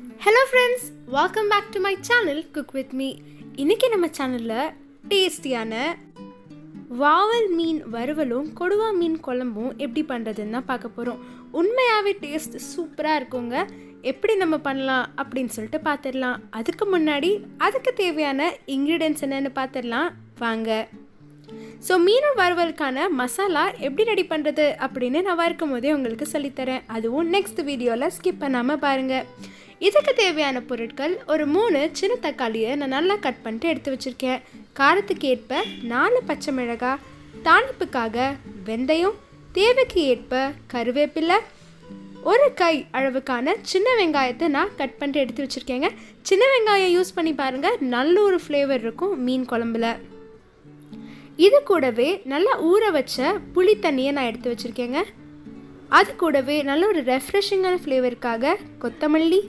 Hello friends, welcome back to my channel Cook with me. இன்னைக்கு நம்ம சேனல்ல டேஸ்டியான வாவல் மீன் வறுவலும் கொடுவா மீன் குழம்பும் எப்படி பண்ணுறதுன்னு தான் பார்க்க போகிறோம். உண்மையாகவே டேஸ்ட் சூப்பராக இருக்குங்க. எப்படி நம்ம பண்ணலாம் அப்படின்னு சொல்லிட்டு பார்த்துடலாம். அதுக்கு முன்னாடி அதுக்கு தேவையான இன்க்ரீடியன்ட்ஸ் என்னென்னு பார்த்துடலாம் வாங்க. ஸோ மீன் வறுவலுக்கான மசாலா எப்படி ரெடி பண்ணுறது அப்படின்னு நான் வறுக்கும் போதே உங்களுக்கு சொல்லித்தரேன். அதுவும் நெக்ஸ்ட் வீடியோவில் ஸ்கிப் பண்ணாமல் பாருங்கள். இதுக்கு தேவையான பொருட்கள் ஒரு 3 சின்ன தக்காளியை நான் நல்லா கட் பண்ணிட்டு எடுத்து வச்சுருக்கேன். காரத்துக்கு ஏற்ப 4 பச்சை மிளகாய், தாளிப்புக்காக வெந்தயம், தேவைக்கு ஏற்ப கருவேப்பிலை, ஒரு கை அளவுக்கான சின்ன வெங்காயத்தை நான் கட் பண்ணிட்டு எடுத்து வச்சுருக்கேங்க. சின்ன வெங்காயம் யூஸ் பண்ணி பாருங்கள், நல்ல ஒரு ஃப்ளேவர் இருக்கும் மீன் குழம்புல. இது கூடவே நல்லா ஊற வச்ச புளி தண்ணியை நான் எடுத்து வச்சுருக்கேங்க. அது கூடவே நல்ல ஒரு ரெஃப்ரெஷிங்கான ஃப்ளேவருக்காக கொத்தமல்லி,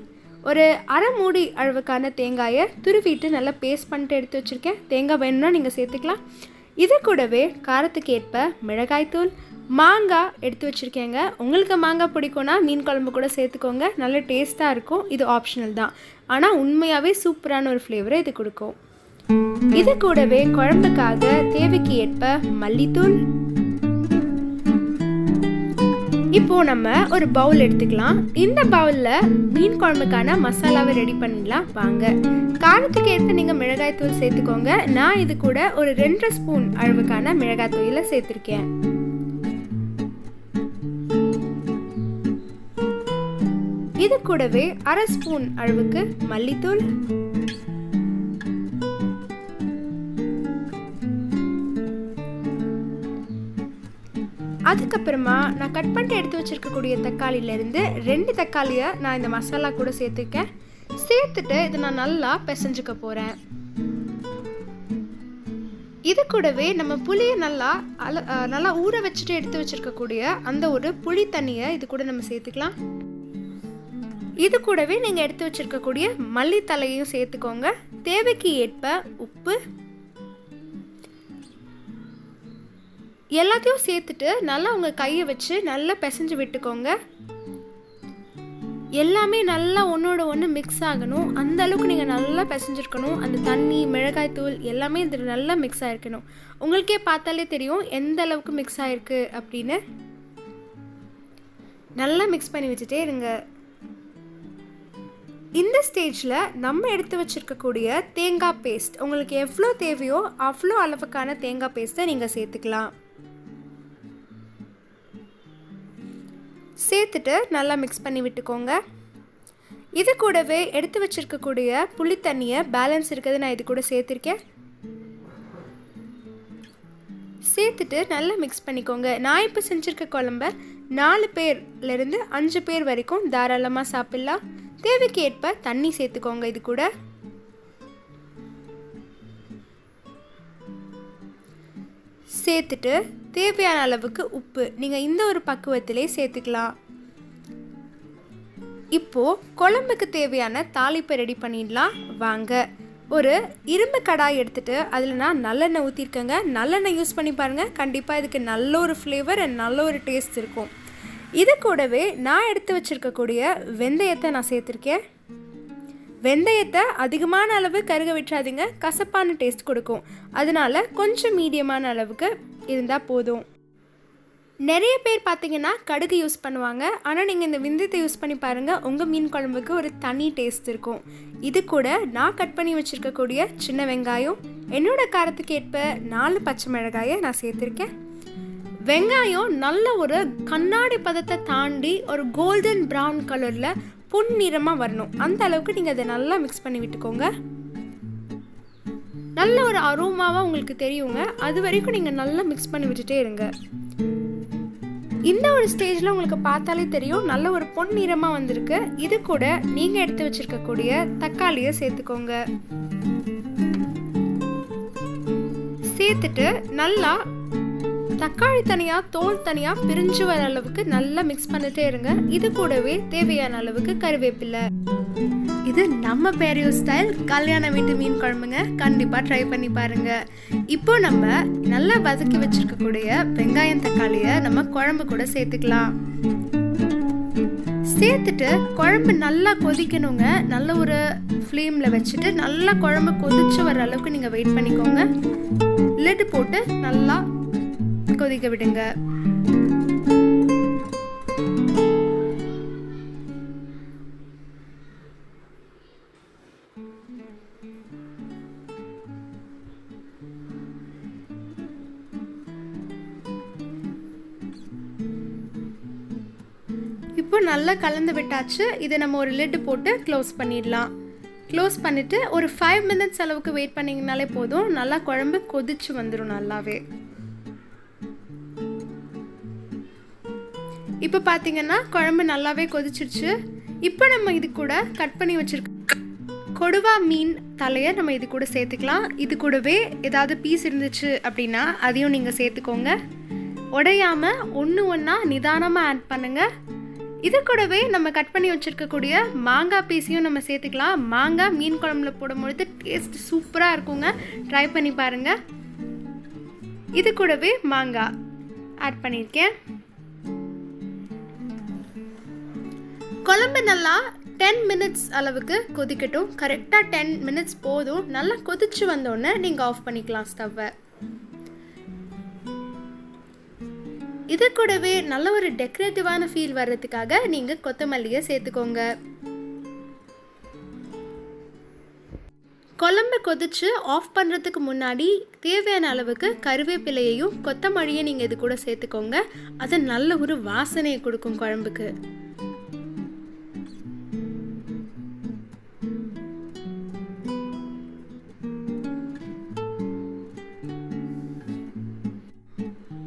ஒரு அரை மூடி அளவுக்கான தேங்காயை துருவிட்டு நல்லா பேஸ்ட் பண்ணிட்டு எடுத்து வச்சுருக்கேன். தேங்காய் வேணும்னா நீங்கள் சேர்த்துக்கலாம். இது கூடவே காரத்துக்கு ஏற்ப மிளகாய்த்தூள், மாங்காய் எடுத்து வச்சுருக்கேங்க. உங்களுக்கு மாங்காய் பிடிக்கும்னா மீன் குழம்பு கூட சேர்த்துக்கோங்க, நல்ல டேஸ்ட்டாக இருக்கும். இது ஆப்ஷனல் தான், ஆனால் உண்மையாகவே சூப்பரான ஒரு ஃப்ளேவரை இது கொடுக்கும். இது கூடவே குழம்புக்காக தேவைக்கு ஏற்ப மல்லித்தூள். இப்போ நம்ம ஒரு பவுல் எடுத்துக்கலாம். இந்த பவுலில் மீன் குழம்புக்கான மசாலாவை ரெடி பண்ணிடலாம் வாங்க. காரத்துக்கு ஏற்ப நீங்கள் மிளகாய் தூள் சேர்த்துக்கோங்க. நான் இது கூட ஒரு 2 ஸ்பூன் அளவுக்கான மிளகாய் தூளை சேர்த்துருக்கேன். இது கூடவே அரை ஸ்பூன் அளவுக்கு மல்லித்தூள், அதுக்கப்புறமா நான் கட் பண்ணிட்டு எடுத்து வச்சிருக்கக்கூடிய தக்காளியிலேருந்து 2 தக்காளியை நான் இந்த மசாலா கூட சேர்த்துருக்கேன். சேர்த்துட்டு இதை நான் நல்லா பிசைஞ்சுக்க போகிறேன். இது கூடவே நம்ம புளியை நல்லா ஊற வச்சுட்டு எடுத்து வச்சிருக்கக்கூடிய அந்த ஒரு புளி தண்ணியை இது கூட நம்ம சேர்த்துக்கலாம். இது கூடவே நீங்கள் எடுத்து வச்சிருக்கக்கூடிய மல்லித்தலையும் சேர்த்துக்கோங்க. தேவைக்கு ஏற்ப உப்பு, எல்லாத்தையும் சேர்த்துட்டு நல்லா உங்கள் கையை வச்சு நல்லா பிசைஞ்சு விட்டுக்கோங்க. எல்லாமே நல்லா ஒன்றோட ஒன்று மிக்ஸ் ஆகணும். அந்த அளவுக்கு நீங்கள் நல்லா பிசைஞ்சிருக்கணும். அந்த தண்ணி, மிளகாய் தூள் எல்லாமே இதில் நல்லா மிக்ஸ் ஆகிருக்கணும். உங்களுக்கே பார்த்தாலே தெரியும் எந்த அளவுக்கு மிக்ஸ் ஆகிருக்கு அப்படின்னு. நல்லா மிக்ஸ் பண்ணி வச்சுட்டே இருங்க. இந்த ஸ்டேஜில் நம்ம எடுத்து வச்சுருக்கக்கூடிய தேங்காய் பேஸ்ட், உங்களுக்கு எவ்வளோ தேவையோ அவ்வளோ அளவுக்கான தேங்காய் பேஸ்ட்டை நீங்கள் சேர்த்துக்கலாம். சேர்த்துட்டு நல்லா மிக்ஸ் பண்ணி விட்டுக்கோங்க. இது கூடவே எடுத்து வச்சிருக்கக்கூடிய புளி தண்ணியை பேலன்ஸ் இருக்கிறது நான் இது கூட சேர்த்துருக்கேன். சேர்த்துட்டு நல்லா மிக்ஸ் பண்ணிக்கோங்க. நான் இப்போ செஞ்சுருக்க குழம்ப 4 பேர்லேருந்து 5 பேர் வரைக்கும் தாராளமாக சாப்பிட்லாம். தேவைக்கு ஏற்ப தண்ணி சேர்த்துக்கோங்க. இது கூட சேர்த்துட்டு தேவையான அளவுக்கு உப்பு நீங்கள் இந்த ஒரு பக்குவத்திலே சேர்த்துக்கலாம். இப்போது குழம்புக்கு தேவையான தாளிப்பை ரெடி பண்ணிடலாம் வாங்க. ஒரு இரும்பு கடாய் எடுத்துகிட்டு அதில் நான் நல்லெண்ணெய் ஊற்றிருக்கேங்க. நல்லெண்ணெய் யூஸ் பண்ணி பாருங்கள், கண்டிப்பாக இதுக்கு நல்ல ஒரு ஃப்ளேவர் அண்ட் நல்ல ஒரு டேஸ்ட் இருக்கும். இது கூடவே நான் எடுத்து வச்சுருக்கக்கூடிய வெந்தயத்தை நான் சேர்த்துருக்கேன். வெந்தயத்தை அதிகமான அளவு கருக விட்டுறாதீங்க, கசப்பான டேஸ்ட் கொடுக்கும். அதனால கொஞ்சம் மீடியமான அளவுக்கு இருந்தால் போதும். நிறைய பேர் பார்த்தீங்கன்னா கடுகு யூஸ் பண்ணுவாங்க, ஆனால் நீங்கள் இந்த வெந்தயத்தை யூஸ் பண்ணி பாருங்கள், உங்கள் மீன் குழம்புக்கு ஒரு தனி டேஸ்ட் இருக்கும். இது கூட நான் கட் பண்ணி வச்சுருக்கக்கூடிய சின்ன வெங்காயம், என்னோட காரத்துக்கு ஏற்ப 4 பச்சை மிளகாயை நான் சேர்த்துருக்கேன். வெங்காயம் நல்ல ஒரு கண்ணாடி பதத்தை தாண்டி ஒரு கோல்டன் ப்ரௌன் கலரில் பொன்னிறமாக வரணும். அந்த அளவுக்கு நீங்கள் அதை நல்லா மிக்ஸ் பண்ணி விட்டுக்கோங்க. நல்ல ஒரு அரோமாவாக உங்களுக்கு தெரியுங்க. அது வரைக்கும் நீங்கள் நல்லா மிக்ஸ் பண்ணி விட்டுட்டே இருங்க. இந்த ஒரு ஸ்டேஜில் உங்களுக்கு பார்த்தாலே தெரியும் நல்ல ஒரு பொன்னிறமாக வந்திருக்கு. இது கூட நீங்கள் எடுத்து வச்சிருக்கக்கூடிய தக்காளியை சேர்த்துக்கோங்க. சேர்த்துட்டு நல்லா தக்காளி தனியாக தோல் தனியாக பிரிஞ்சு வர அளவுக்கு நல்லா மிக்ஸ் பண்ணிட்டே இருங்க. இது கூடவே தேவையான அளவுக்கு கருவேப்பிலை. இது நம்ம பேரியோ ஸ்டைல் கல்யாண வீட்டு மீன் குழம்புங்க. கண்டிப்பாக ட்ரை பண்ணி பாருங்கள். இப்போ நம்ம நல்லா வதக்கி வச்சுருக்கக்கூடிய வெங்காயம் தக்காளியை நம்ம குழம்பு கூட சேர்த்துக்கலாம். சேர்த்துட்டு குழம்பு நல்லா கொதிக்கணுங்க. நல்ல ஒரு ஃப்ளேமில் வச்சுட்டு நல்லா குழம்பு கொதிச்சு வர அளவுக்கு நீங்கள் வெயிட் பண்ணிக்கோங்க. லிட் போட்டு நல்லா கொதிக்க விடுங்க. இப்போ நல்லா கலந்து விட்டாச்சு. இதை நம்ம ஒரு லிட் போட்டு க்ளோஸ் பண்ணிடலாம். க்ளோஸ் பண்ணிவிட்டு ஒரு 5 minutes அளவுக்கு வெயிட் பண்ணிங்கனாலே போதும். நல்லா குழம்பு கொதிச்சு வந்துடும் நல்லாவே. இப்போ பார்த்தீங்கன்னா குழம்பு நல்லாவே கொதிச்சிருச்சு. இப்போ நம்ம இது கூட கட் பண்ணி வச்சுருக்க கொடுவா மீன் தலையை நம்ம இது கூட சேர்த்துக்கலாம். இது கூடவே ஏதாவது பீஸ் இருந்துச்சு அப்படின்னா அதையும் நீங்கள் சேர்த்துக்கோங்க. உடையாமல் ஒன்று ஒன்றா நிதானமாக ஆட் பண்ணுங்கள். இது கூடவே நம்ம கட் பண்ணி வச்சுருக்கக்கூடிய மாங்காய் பீஸையும் நம்ம சேர்த்துக்கலாம். மாங்காய் மீன் குழம்புல போடும்பொழுது டேஸ்ட் சூப்பராக இருக்குங்க. ட்ரை பண்ணி பாருங்கள். இது கூடவே மாங்காய் ஆட் பண்ணியிருக்கேன். குழம்பு நல்லா 10 minutes அளவுக்கு கொதிக்கட்டும். கரெக்டாக 10 minutes போதும். நல்லா கொதிச்சு வந்தோடனே நீங்கள் ஆஃப் பண்ணிக்கலாம் ஸ்டவ்வை. இது கூடவே நல்ல ஒரு டெக்கரேட்டிவான ஃபீல் வர்றதுக்காக நீங்கள் கொத்தமல்லியை சேர்த்துக்கோங்க. குழம்பு கொதிச்சு ஆஃப் பண்ணுறதுக்கு முன்னாடி தேவையான அளவுக்கு கருவேப்பிலையையும் கொத்தமல்லியை நீங்கள் இது கூட சேர்த்துக்கோங்க. அது நல்ல ஒரு வாசனையை கொடுக்கும் குழம்புக்கு.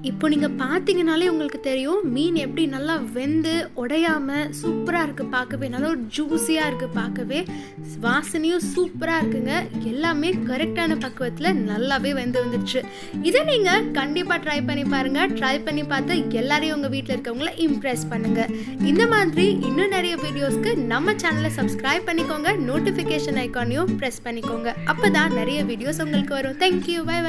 இப்போ நீங்கள் பார்த்தீங்கனாலே உங்களுக்கு தெரியும் மீன் எப்படி நல்லா வெந்து உடையாமல் சூப்பராக இருக்குது பார்க்கவே. நல்லா ஒரு ஜூஸியாக இருக்குது பார்க்கவே. வாசனையும் சூப்பராக இருக்குங்க. எல்லாமே கரெக்டான பக்குவத்தில் நல்லாவே வெந்து வந்துடுச்சு. இதை நீங்கள் கண்டிப்பாக ட்ரை பண்ணி பாருங்கள். ட்ரை பண்ணி பார்த்து எல்லாரையும் உங்கள் வீட்டில் இருக்கவங்கள இம்ப்ரெஸ் பண்ணுங்கள். இந்த மாதிரி இன்னும் நிறைய வீடியோஸ்க்கு நம்ம சேனலை சப்ஸ்கிரைப் பண்ணிக்கோங்க. நோட்டிஃபிகேஷன் ஐக்கானையும் ப்ரெஸ் பண்ணிக்கோங்க. அப்போ தான் நிறைய வீடியோஸ் உங்களுக்கு வரும். தேங்க்யூ. Bye by.